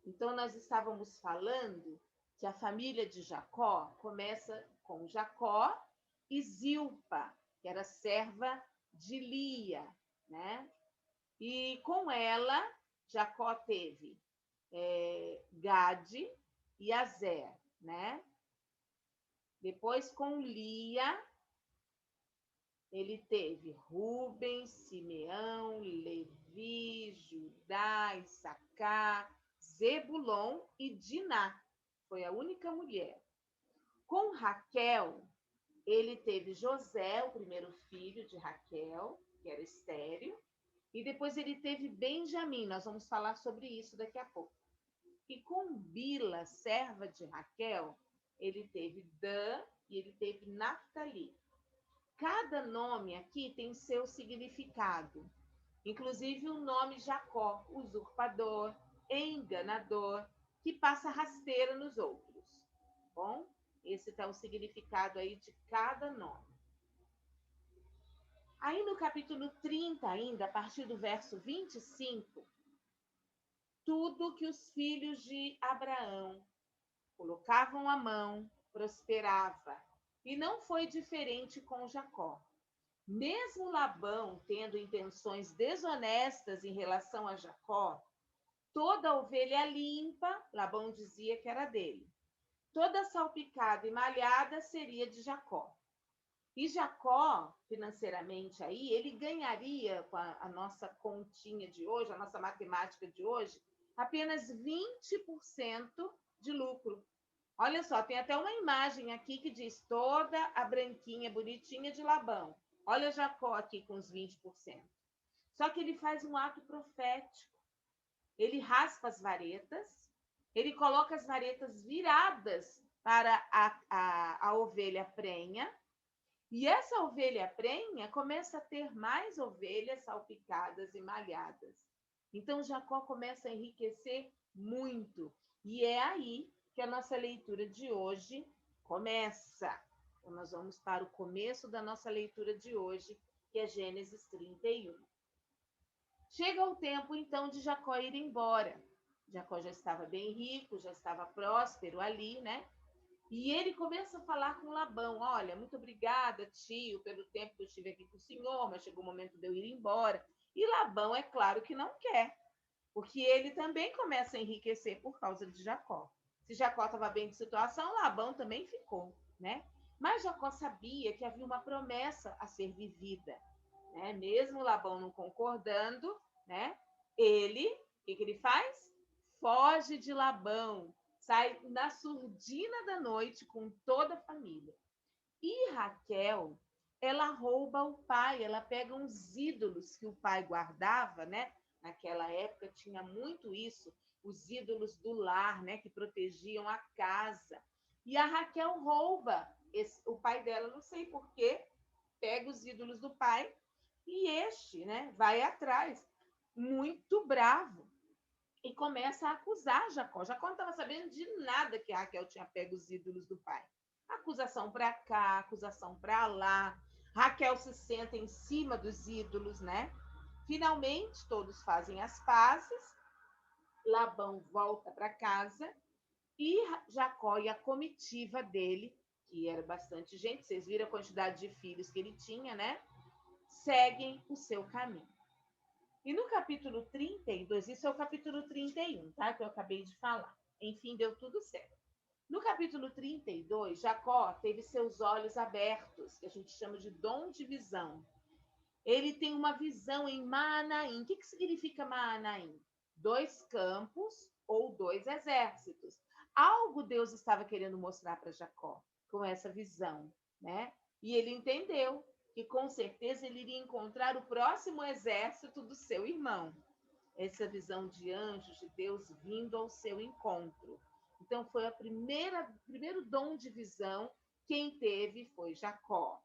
Então, nós estávamos falando que a família de Jacó começa com Jacó e Zilpa, que era serva de Lia, né? E com ela, Jacó teve Gade e Azer, né? Depois, com Lia, ele teve Rubem, Simeão, Levi, Judá, Issacar, Zebulon e Diná. Foi a única mulher. Com Raquel, ele teve José, o primeiro filho de Raquel, que era estéreo, e depois ele teve Benjamim. Nós vamos falar sobre isso daqui a pouco. E com Bila, serva de Raquel, ele teve Dan e ele teve Naphtali. Cada nome aqui tem seu significado, inclusive o nome Jacó, usurpador, enganador, que passa rasteira nos outros. Bom, esse está o significado aí de cada nome. Aí no capítulo 30 ainda, a partir do verso 25, tudo que os filhos de Abraão colocavam a mão prosperava. E não foi diferente com Jacó. Mesmo Labão tendo intenções desonestas em relação a Jacó, toda ovelha limpa, Labão dizia que era dele. Toda salpicada e malhada seria de Jacó. E Jacó, financeiramente aí, ele ganharia com a nossa continha de hoje, a nossa matemática de hoje, apenas 20% de lucro. Olha só, tem até uma imagem aqui que diz toda a branquinha, bonitinha de Labão. Olha Jacó aqui com os 20%. Só que ele faz um ato profético. Ele raspa as varetas, ele coloca as varetas viradas para a ovelha prenha, e essa ovelha prenha começa a ter mais ovelhas salpicadas e malhadas. Então Jacó começa a enriquecer muito. E é aí que a nossa leitura de hoje começa. Então, nós vamos para o começo da nossa leitura de hoje, que é Gênesis 31. Chega o tempo, então, de Jacó ir embora. Jacó já estava bem rico, já estava próspero ali, né? E ele começa a falar com Labão: olha, muito obrigada, tio, pelo tempo que eu estive aqui com o senhor, mas chegou o momento de eu ir embora. E Labão, é claro que não quer, porque ele também começa a enriquecer por causa de Jacó. Se Jacó estava bem de situação, Labão também ficou, né? Mas Jacó sabia que havia uma promessa a ser vivida, né? Mesmo Labão não concordando, né? Ele, o que ele faz? Foge de Labão, sai na surdina da noite com toda a família. E Raquel, ela rouba o pai, ela pega uns ídolos que o pai guardava, né? Naquela época tinha muito isso, os ídolos do lar, né? Que protegiam a casa. E a Raquel rouba o pai dela, não sei porquê, pega os ídolos do pai e este, né? Vai atrás, muito bravo, e começa a acusar Jacó. Jacó não estava sabendo de nada que Raquel tinha pego os ídolos do pai. Acusação para cá, acusação para lá. Raquel se senta em cima dos ídolos, né? Finalmente, todos fazem as pazes. Labão volta para casa e Jacó e a comitiva dele, que era bastante gente, vocês viram a quantidade de filhos que ele tinha, né? Seguem o seu caminho. E no capítulo 32, isso é o capítulo 31, tá? Que eu acabei de falar. Enfim, deu tudo certo. No capítulo 32, Jacó teve seus olhos abertos, que a gente chama de dom de visão. Ele tem uma visão em Maanaim. O que significa Maanaim? 2 campos ou 2 exércitos. Algo Deus estava querendo mostrar para Jacó com essa visão, né? E ele entendeu que com certeza ele iria encontrar o próximo exército do seu irmão. Essa visão de anjos de Deus vindo ao seu encontro. Então foi primeiro dom de visão. Quem teve foi Jacó.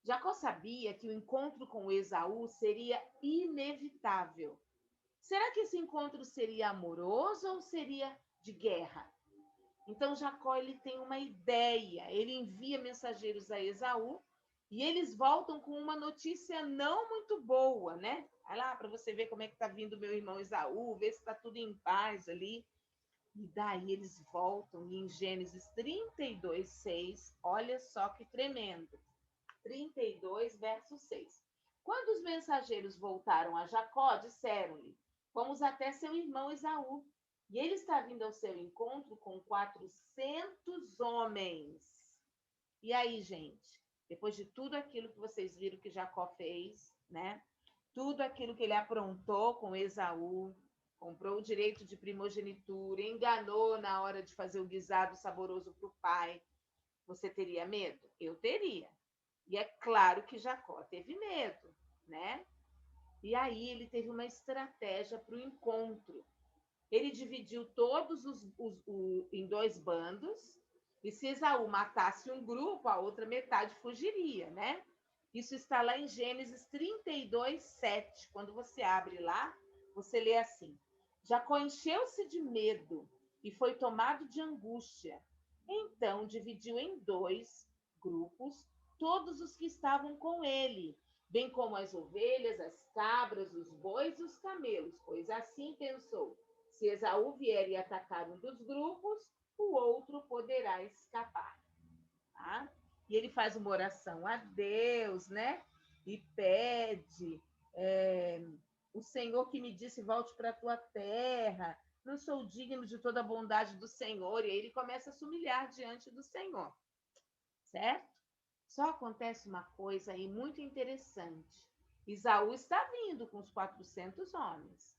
Jacó sabia que o encontro com Esaú seria inevitável. Será que esse encontro seria amoroso ou seria de guerra? Então Jacó ele tem uma ideia, ele envia mensageiros a Esaú e eles voltam com uma notícia não muito boa, né? Vai lá para você ver como é que está vindo meu irmão Esaú, ver se está tudo em paz ali. E daí eles voltam e em Gênesis 32, 6, olha só que tremendo. 32, verso 6. Quando os mensageiros voltaram a Jacó, disseram-lhe: Vamos até seu irmão Esaú. E ele está vindo ao seu encontro com 400 homens. E aí, gente, depois de tudo aquilo que vocês viram que Jacó fez, né? Tudo aquilo que ele aprontou com Esaú, comprou o direito de primogenitura, enganou na hora de fazer o guisado saboroso para o pai. Você teria medo? Eu teria. E é claro que Jacó teve medo, né? E aí ele teve uma estratégia para o encontro. Ele dividiu todos em dois bandos, e se Esaú matasse um grupo, a outra metade fugiria, né? Isso está lá em Gênesis 32, 7. Quando você abre lá, você lê assim: Jacó encheu-se de medo e foi tomado de angústia. Então dividiu em dois grupos todos os que estavam com ele, bem como as ovelhas, as cabras, os bois e os camelos, pois assim pensou: se Esaú vier e atacar um dos grupos, o outro poderá escapar. Tá? E ele faz uma oração a Deus, né? E pede, o Senhor que me disse, volte para a tua terra, não sou digno de toda a bondade do Senhor. E aí ele começa a se humilhar diante do Senhor, certo? Só acontece uma coisa aí muito interessante. Esaú está vindo com os 400 homens.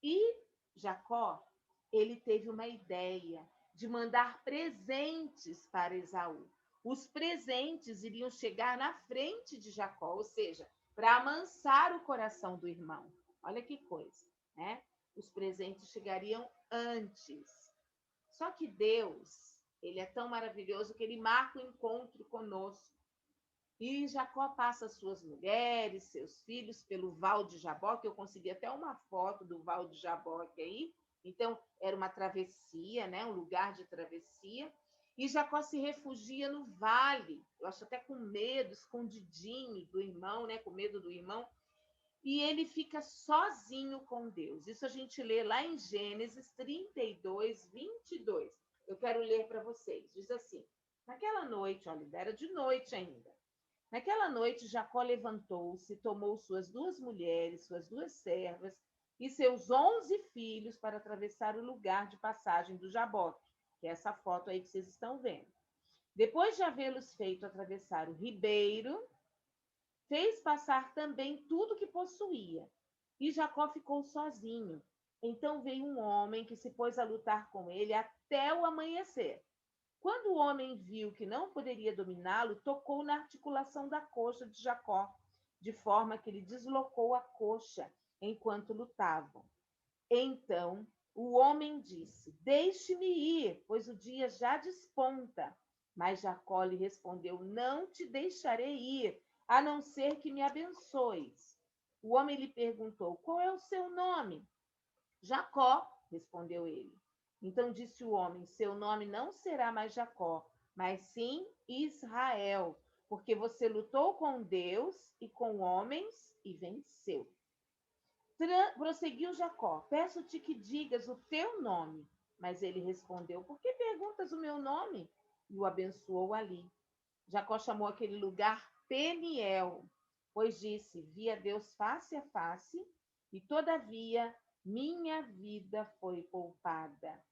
E Jacó, ele teve uma ideia de mandar presentes para Esaú. Os presentes iriam chegar na frente de Jacó, ou seja, para amansar o coração do irmão. Olha que coisa, né? Os presentes chegariam antes. Só que Deus, ele é tão maravilhoso que ele marca o encontro conosco. E Jacó passa suas mulheres, seus filhos pelo Val de Jaboque. Eu consegui até uma foto do Val de Jaboque aí. Então, era uma travessia, né? Um lugar de travessia. E Jacó se refugia no vale. Eu acho até com medo, escondidinho do irmão, né? Com medo do irmão. E ele fica sozinho com Deus. Isso a gente lê lá em Gênesis 32, 22. Eu quero ler para vocês. Diz assim: Naquela noite, olha, era de noite ainda. Naquela noite, Jacó levantou-se, tomou suas duas mulheres, suas duas servas e seus 11 filhos para atravessar o lugar de passagem do Jaboque, que é essa foto aí que vocês estão vendo. Depois de havê-los feito atravessar o ribeiro, fez passar também tudo que possuía. E Jacó ficou sozinho. Então veio um homem que se pôs a lutar com ele até o amanhecer. Quando o homem viu que não poderia dominá-lo, tocou na articulação da coxa de Jacó, de forma que ele deslocou a coxa enquanto lutavam. Então o homem disse: Deixe-me ir, pois o dia já desponta. Mas Jacó lhe respondeu: Não te deixarei ir, a não ser que me abençoes. O homem lhe perguntou: Qual é o seu nome? Jacó, respondeu ele. Então disse o homem: Seu nome não será mais Jacó, mas sim Israel, porque você lutou com Deus e com homens e venceu. Prosseguiu Jacó: Peço-te que digas o teu nome. Mas ele respondeu: Por que perguntas o meu nome? E o abençoou ali. Jacó chamou aquele lugar Peniel, pois disse: Vi a Deus face a face, e todavia minha vida foi poupada.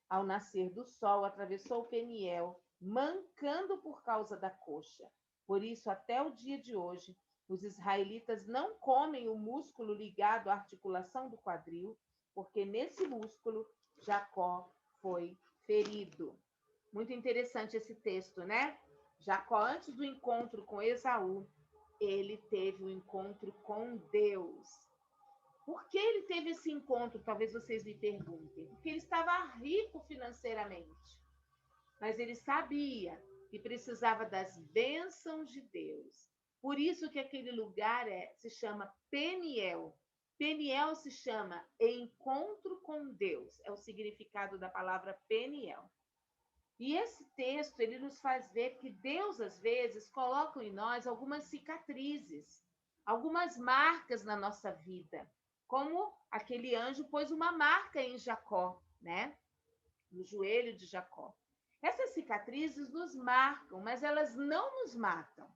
Ao nascer do sol, atravessou Peniel, mancando por causa da coxa. Por isso, até o dia de hoje, os israelitas não comem o músculo ligado à articulação do quadril, porque nesse músculo Jacó foi ferido. Muito interessante esse texto, né? Jacó, antes do encontro com Esaú, ele teve um encontro com Deus. Por que ele teve esse encontro? Talvez vocês me perguntem. Porque ele estava rico financeiramente, mas ele sabia que precisava das bênçãos de Deus. Por isso que aquele lugar se chama Peniel. Peniel se chama encontro com Deus. É o significado da palavra Peniel. E esse texto, ele nos faz ver que Deus, às vezes, coloca em nós algumas cicatrizes, algumas marcas na nossa vida, como aquele anjo pôs uma marca em Jacó, né? No joelho de Jacó. Essas cicatrizes nos marcam, mas elas não nos matam.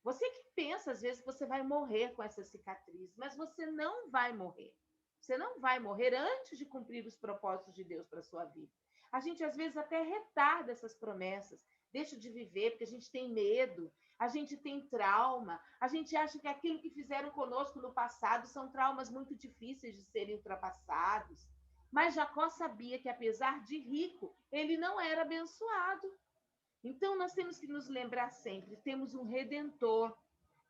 Você que pensa, às vezes, que você vai morrer com essas cicatrizes, mas você não vai morrer. Você não vai morrer antes de cumprir os propósitos de Deus para a sua vida. A gente, às vezes, até retarda essas promessas, deixa de viver porque a gente tem medo, a gente tem trauma, a gente acha que aquilo que fizeram conosco no passado são traumas muito difíceis de serem ultrapassados. Mas Jacó sabia que, apesar de rico, ele não era abençoado. Então, nós temos que nos lembrar sempre: temos um redentor.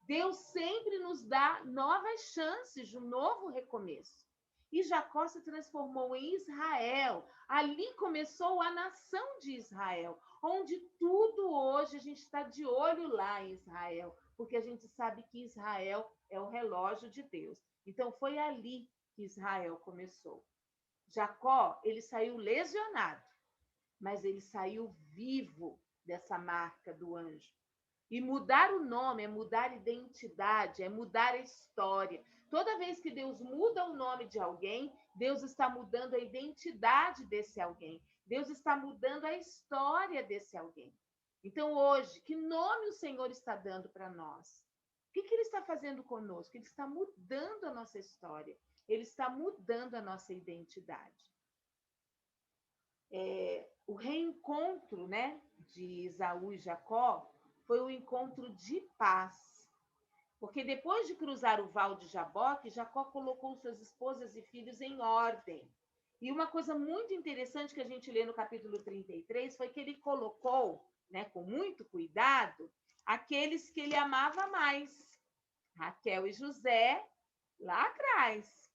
Deus sempre nos dá novas chances de um novo recomeço. E Jacó se transformou em Israel. Ali começou a nação de Israel, onde tudo hoje a gente está de olho lá em Israel, porque a gente sabe que Israel é o relógio de Deus. Então, foi ali que Israel começou. Jacó, ele saiu lesionado, mas ele saiu vivo dessa marca do anjo. E mudar o nome é mudar a identidade, é mudar a história. Toda vez que Deus muda o nome de alguém, Deus está mudando a identidade desse alguém. Deus está mudando a história desse alguém. Então, hoje, que nome o Senhor está dando para nós? O que Ele está fazendo conosco? Ele está mudando a nossa história. Ele está mudando a nossa identidade. O reencontro, né, de Esaú e Jacó foi um encontro de paz. Porque depois de cruzar o val de Jaboque, Jacó colocou suas esposas e filhos em ordem. E uma coisa muito interessante que a gente lê no capítulo 33 foi que ele colocou, né, com muito cuidado, aqueles que ele amava mais. Raquel e José, lá atrás.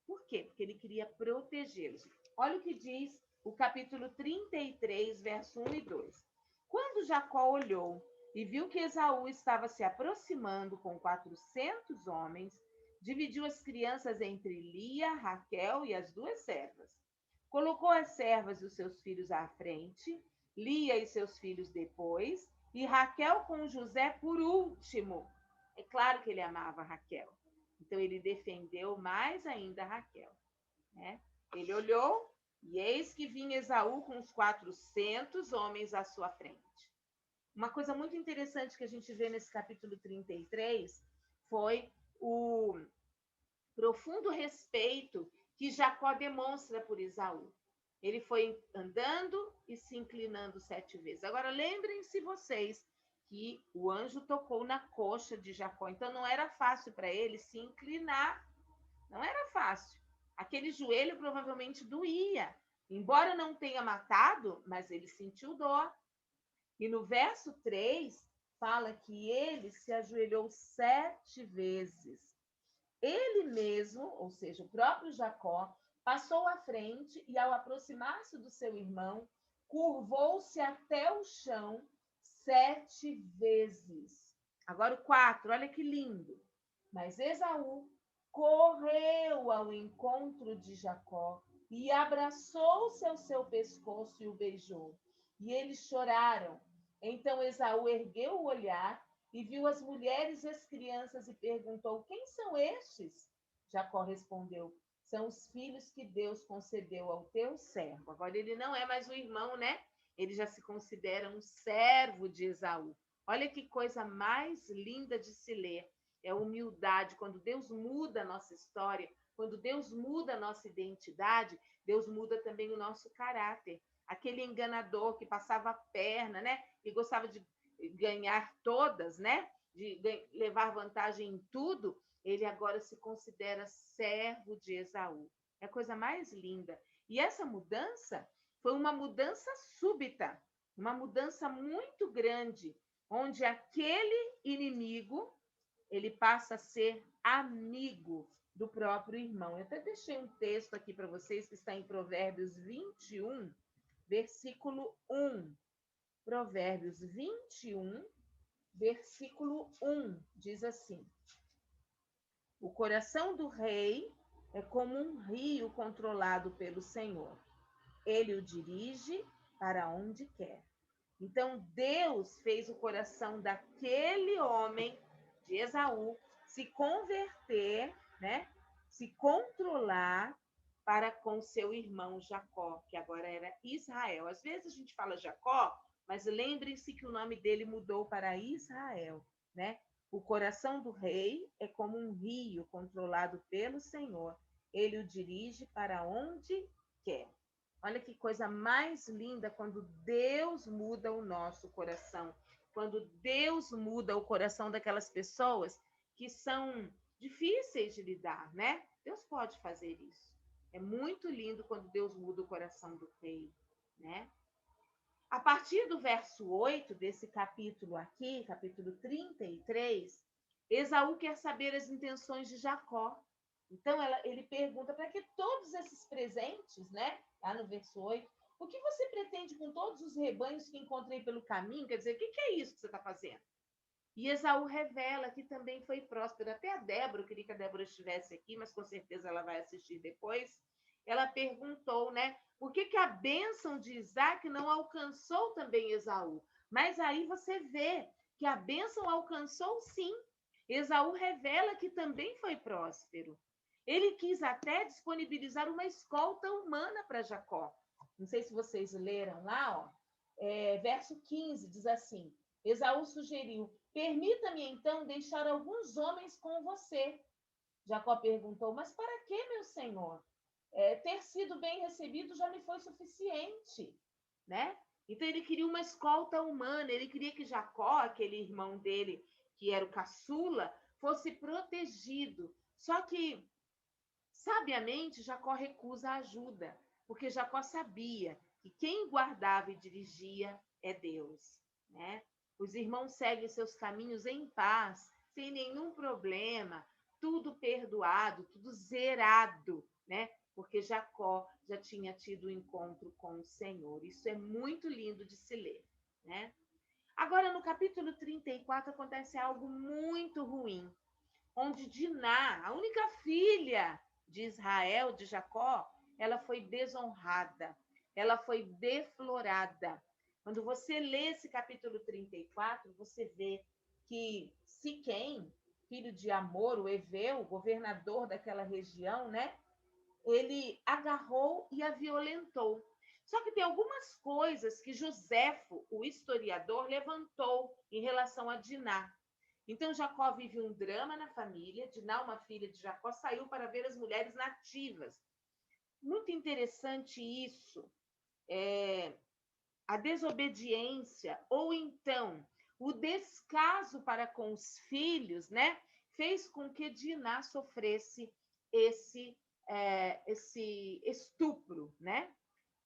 Por quê? Porque ele queria protegê-los. Olha o que diz o capítulo 33, verso 1 e 2. Quando Jacó olhou e viu que Esaú estava se aproximando com 400 homens, dividiu as crianças entre Lia, Raquel e as duas servas. Colocou as servas e os seus filhos à frente, Lia e seus filhos depois, e Raquel com José por último. É claro que ele amava Raquel. Então ele defendeu mais ainda Raquel, né? Ele olhou e eis que vinha Esaú com os 400 homens à sua frente. Uma coisa muito interessante que a gente vê nesse capítulo 33 foi o profundo respeito que Jacó demonstra por Esaú. Ele foi andando e se inclinando 7 vezes. Agora, lembrem-se vocês que o anjo tocou na coxa de Jacó, então não era fácil para ele se inclinar, não era fácil. Aquele joelho provavelmente doía, embora não tenha matado, mas ele sentiu dor. E no verso 3, fala que ele se ajoelhou 7 vezes. Ele mesmo, ou seja, o próprio Jacó, passou à frente e, ao aproximar-se do seu irmão, curvou-se até o chão 7 vezes. Agora o 4, olha que lindo. Mas Esaú correu ao encontro de Jacó e abraçou-se ao seu pescoço e o beijou. E eles choraram. Então Esaú ergueu o olhar e viu as mulheres e as crianças e perguntou: quem são estes? Jacó respondeu: são os filhos que Deus concedeu ao teu servo. Agora ele não é mais o irmão, né? Ele já se considera um servo de Esaú. Olha que coisa mais linda de se ler. É humildade. Quando Deus muda a nossa história, quando Deus muda a nossa identidade, Deus muda também o nosso caráter. Aquele enganador que passava a perna, né? E gostava de ganhar todas, né? De levar vantagem em tudo, ele agora se considera servo de Esaú. É a coisa mais linda. E essa mudança foi uma mudança súbita, uma mudança muito grande, onde aquele inimigo, ele passa a ser amigo do próprio irmão. Eu até deixei um texto aqui para vocês que está em Provérbios 21, versículo 1. Provérbios 21, versículo 1, diz assim: o coração do rei é como um rio controlado pelo Senhor. Ele o dirige para onde quer. Então, Deus fez o coração daquele homem, de Esaú, se converter, né? Se controlar para com seu irmão Jacó, que agora era Israel. Às vezes a gente fala Jacó, mas lembre-se que o nome dele mudou para Israel, né? O coração do rei é como um rio controlado pelo Senhor. Ele o dirige para onde quer. Olha que coisa mais linda quando Deus muda o nosso coração. Quando Deus muda o coração daquelas pessoas que são difíceis de lidar, né? Deus pode fazer isso. É muito lindo quando Deus muda o coração do rei, né? A partir do verso 8 desse capítulo aqui, capítulo 33, Esaú quer saber as intenções de Jacó. Então ele pergunta para que todos esses presentes, né? Lá no verso 8, o que você pretende com todos os rebanhos que encontrei pelo caminho? Quer dizer, o que é isso que você está fazendo? E Esaú revela que também foi próspero. Até a Débora, eu queria que a Débora estivesse aqui, mas com certeza ela vai assistir depois. Ela perguntou, né? Por que a bênção de Isaac não alcançou também Esaú? Mas aí você vê que a bênção alcançou sim. Esaú revela que também foi próspero. Ele quis até disponibilizar uma escolta humana para Jacó. Não sei se vocês leram lá, ó. Verso 15 diz assim: Esaú sugeriu: permita-me então deixar alguns homens com você. Jacó perguntou: mas para que, meu senhor? Ter sido bem recebido já me foi suficiente, né? Então ele queria uma escolta humana, ele queria que Jacó, aquele irmão dele, que era o caçula, fosse protegido. Só que, sabiamente, Jacó recusa a ajuda, porque Jacó sabia que quem guardava e dirigia é Deus, né? Os irmãos seguem seus caminhos em paz, sem nenhum problema, tudo perdoado, tudo zerado, né? Porque Jacó já tinha tido um encontro com o Senhor. Isso é muito lindo de se ler, né? Agora, no capítulo 34, acontece algo muito ruim, onde Diná, a única filha de Israel, de Jacó, ela foi desonrada, ela foi deflorada. Quando você lê esse capítulo 34, você vê que Siquém, filho de Amor, o Eveu, governador daquela região, né? Ele agarrou e a violentou. Só que tem algumas coisas que Joséfo, o historiador, levantou em relação a Diná. Então Jacó vive um drama na família. Diná, uma filha de Jacó, saiu para ver as mulheres nativas. Muito interessante isso. A desobediência, ou então o descaso para com os filhos, né, fez com que Diná sofresse esse estupro, né?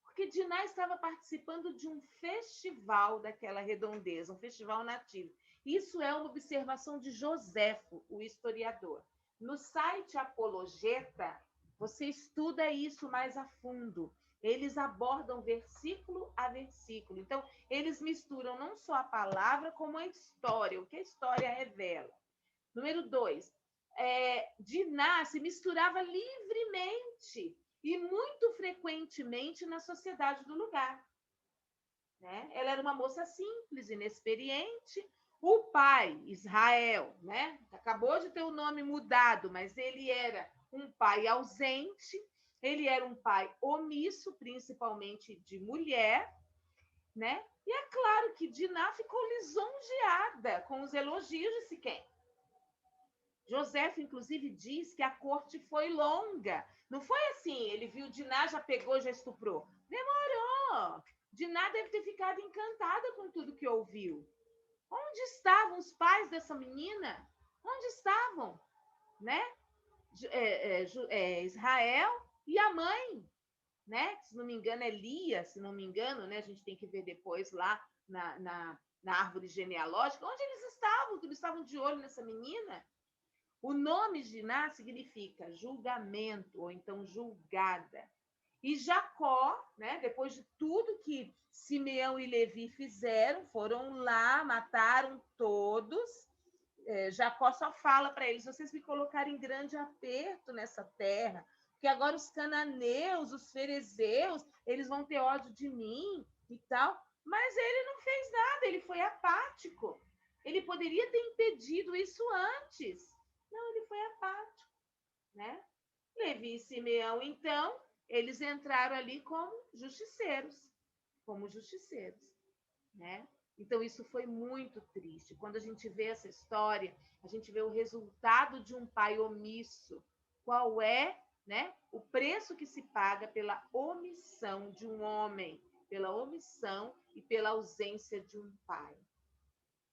Porque Diná estava participando de um festival daquela redondeza, um festival nativo. Isso é uma observação de Joséfo, o historiador. No site Apologeta, você estuda isso mais a fundo. Eles abordam versículo a versículo. Então, eles misturam não só a palavra, como a história, o que a história revela. Número 2, Diná se misturava livremente e muito frequentemente na sociedade do lugar, né? Ela era uma moça simples, inexperiente. O pai, Israel, né? Acabou de ter o nome mudado, mas ele era um pai ausente, ele era um pai omisso, principalmente de mulher, né? E é claro que Diná ficou lisonjeada com os elogios de Siquém. Joséfo, inclusive, diz que a corte foi longa. Não foi assim, ele viu Diná, já pegou, já estuprou. Demorou. Diná deve ter ficado encantada com tudo que ouviu. Onde estavam os pais dessa menina? Onde estavam? Né? Israel e a mãe, né? Se não me engano, é Lia, se não me engano, né? A gente tem que ver depois lá na árvore genealógica. Onde eles estavam? Eles estavam de olho nessa menina? O nome Diná significa julgamento, ou então julgada. E Jacó, né, depois de tudo que Simeão e Levi fizeram, foram lá, mataram todos. Jacó só fala para eles: vocês me colocaram em grande aperto nessa terra, porque agora os cananeus, os ferezeus, eles vão ter ódio de mim e tal. Mas ele não fez nada, ele foi apático. Ele poderia ter impedido isso antes. Não, ele foi apático, né? Levi e Simeão, então, eles entraram ali como justiceiros, né? Então isso foi muito triste. Quando a gente vê essa história, a gente vê o resultado de um pai omisso. Qual é, né, o preço que se paga pela omissão de um homem, pela omissão e pela ausência de um pai.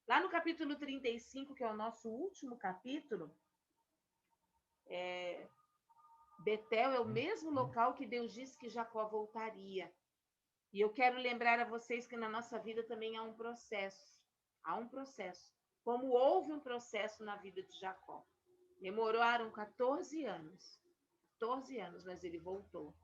Lá no capítulo 35, que é o nosso último capítulo, Betel é o mesmo local que Deus disse que Jacó voltaria. E eu quero lembrar a vocês que na nossa vida também há um processo. Há um processo. Como houve um processo na vida de Jacó. Demoraram 14 anos. 14 anos, mas ele voltou.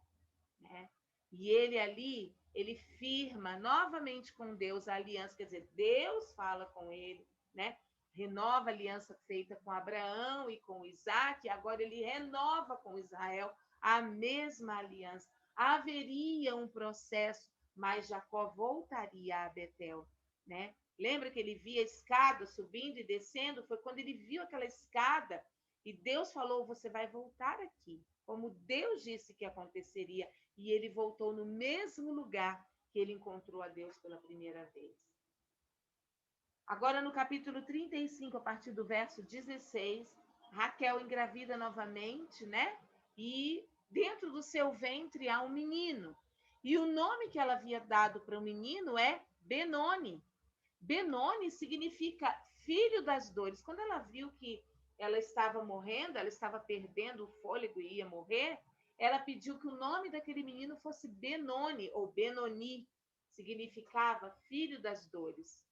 Né? E ele ali, ele firma novamente com Deus a aliança. Quer dizer, Deus fala com ele, né? Renova a aliança feita com Abraão e com Isaac. E agora ele renova com Israel a mesma aliança. Haveria um processo, mas Jacó voltaria a Betel, né? Lembra que ele via a escada subindo e descendo? Foi quando ele viu aquela escada e Deus falou: você vai voltar aqui, como Deus disse que aconteceria. E ele voltou no mesmo lugar que ele encontrou a Deus pela primeira vez. Agora, no capítulo 35, a partir do verso 16, Raquel engravida novamente, né? E dentro do seu ventre há um menino. E o nome que ela havia dado para o menino é Benoni. Benoni significa filho das dores. Quando ela viu que ela estava morrendo, ela estava perdendo o fôlego e ia morrer, ela pediu que o nome daquele menino fosse Benoni, ou Benoni, significava filho das dores.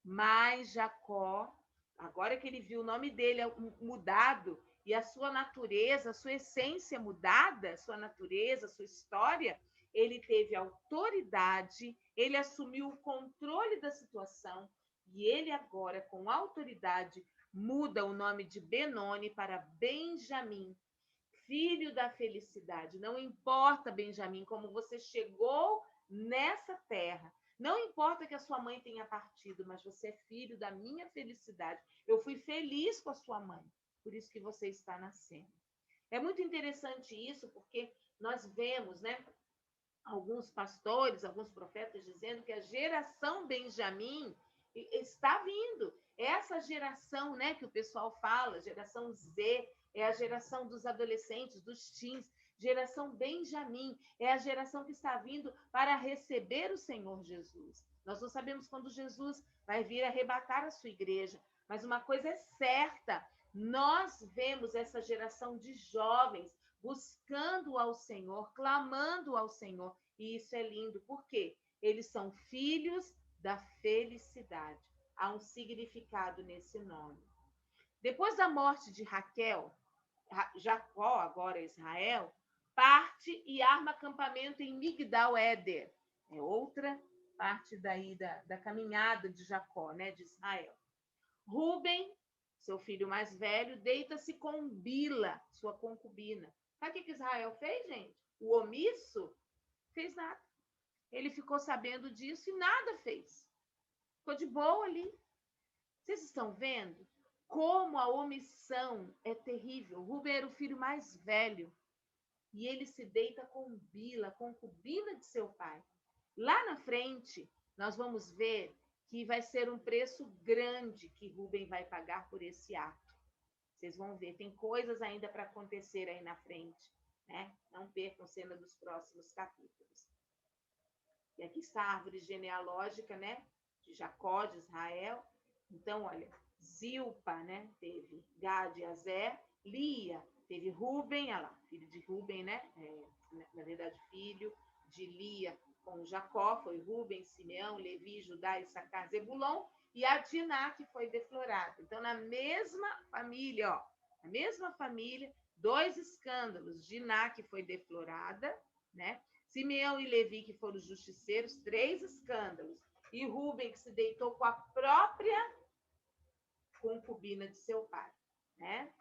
Mas Jacó, agora que ele viu o nome dele mudado e a sua natureza, a sua essência mudada, sua natureza, sua história, ele teve autoridade, ele assumiu o controle da situação e ele agora, com autoridade, muda o nome de Benoni para Benjamim, filho da felicidade. Não importa, Benjamim, como você chegou nessa terra. Não importa que a sua mãe tenha partido, mas você é filho da minha felicidade. Eu fui feliz com a sua mãe, por isso que você está nascendo. É muito interessante isso, porque nós vemos, né, alguns pastores, alguns profetas dizendo que a geração Benjamim está vindo. Essa geração, né, que o pessoal fala, geração Z, é a geração dos adolescentes, dos teens, geração Benjamim, é a geração que está vindo para receber o Senhor Jesus. Nós não sabemos quando Jesus vai vir arrebatar a sua igreja, mas uma coisa é certa, nós vemos essa geração de jovens buscando ao Senhor, clamando ao Senhor. E isso é lindo, porque eles são filhos da felicidade. Há um significado nesse nome. Depois da morte de Raquel, Jacó, agora Israel, parte e arma acampamento em Migdal-Éder. É outra parte daí da caminhada de Jacó, né, de Israel. Rúben, seu filho mais velho, deita-se com Bila, sua concubina. Sabe o que Israel fez, gente? O omisso fez nada. Ele ficou sabendo disso e nada fez. Ficou de boa ali. Vocês estão vendo como a omissão é terrível? Rubem era o filho mais velho e ele se deita com Bila, concubina de seu pai. Lá na frente, nós vamos ver que vai ser um preço grande que Rubem vai pagar por esse ato. Vocês vão ver, tem coisas ainda para acontecer aí na frente, né? Não percam cena dos próximos capítulos. E aqui está a árvore genealógica, né? De Jacó, de Israel. Então, olha, Zilpa, né? Teve Gad e Azer. Lia teve Ruben, olha lá, filho de Ruben, né? Na verdade, filho de Lia com Jacó, foi Ruben, Simeão, Levi, Judá, Issacar, Zebulon, e a Diná, que foi deflorada. Então, na mesma família, ó, na mesma família, dois escândalos. Diná, que foi deflorada, né? Simeão e Levi, que foram justiceiros, 3 escândalos. E Rubem, que se deitou com a própria concubina de seu pai, né?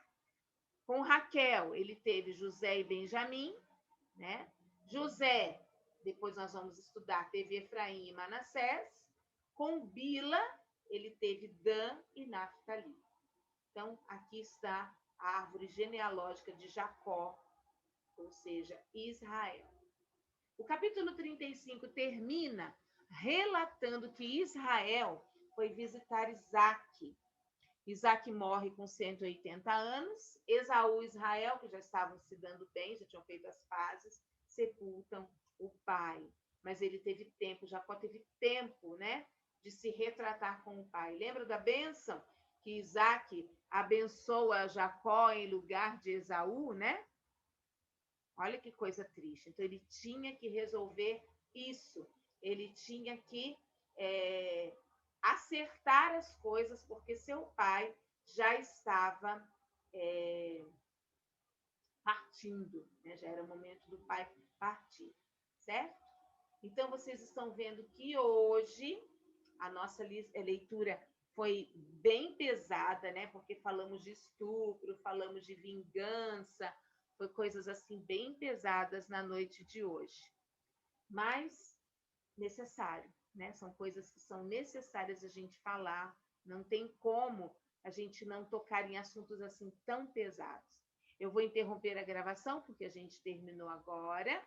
Com Raquel, ele teve José e Benjamim, né? José, depois nós vamos estudar, teve Efraim e Manassés. Com Bila, ele teve Dan e Naftali. Então, aqui está a árvore genealógica de Jacó, ou seja, Israel. O capítulo 35 termina relatando que Israel foi visitar Isaque. Isaque morre com 180 anos. Esaú e Israel, que já estavam se dando bem, já tinham feito as pazes, sepultam o pai. Mas ele teve tempo, Jacó teve tempo, né, de se retratar com o pai. Lembra da bênção que Isaque abençoa Jacó em lugar de Esaú, né? Olha que coisa triste. Então, ele tinha que resolver isso. Ele tinha que acertar as coisas, porque seu pai já estava partindo, né? Já era o momento do pai partir, certo? Então, vocês estão vendo que hoje a nossa leitura foi bem pesada, né? Porque falamos de estupro, falamos de vingança, foi coisas assim bem pesadas na noite de hoje. Mas necessário, né? São coisas que são necessárias a gente falar, não tem como a gente não tocar em assuntos assim tão pesados. Eu vou interromper a gravação porque a gente terminou agora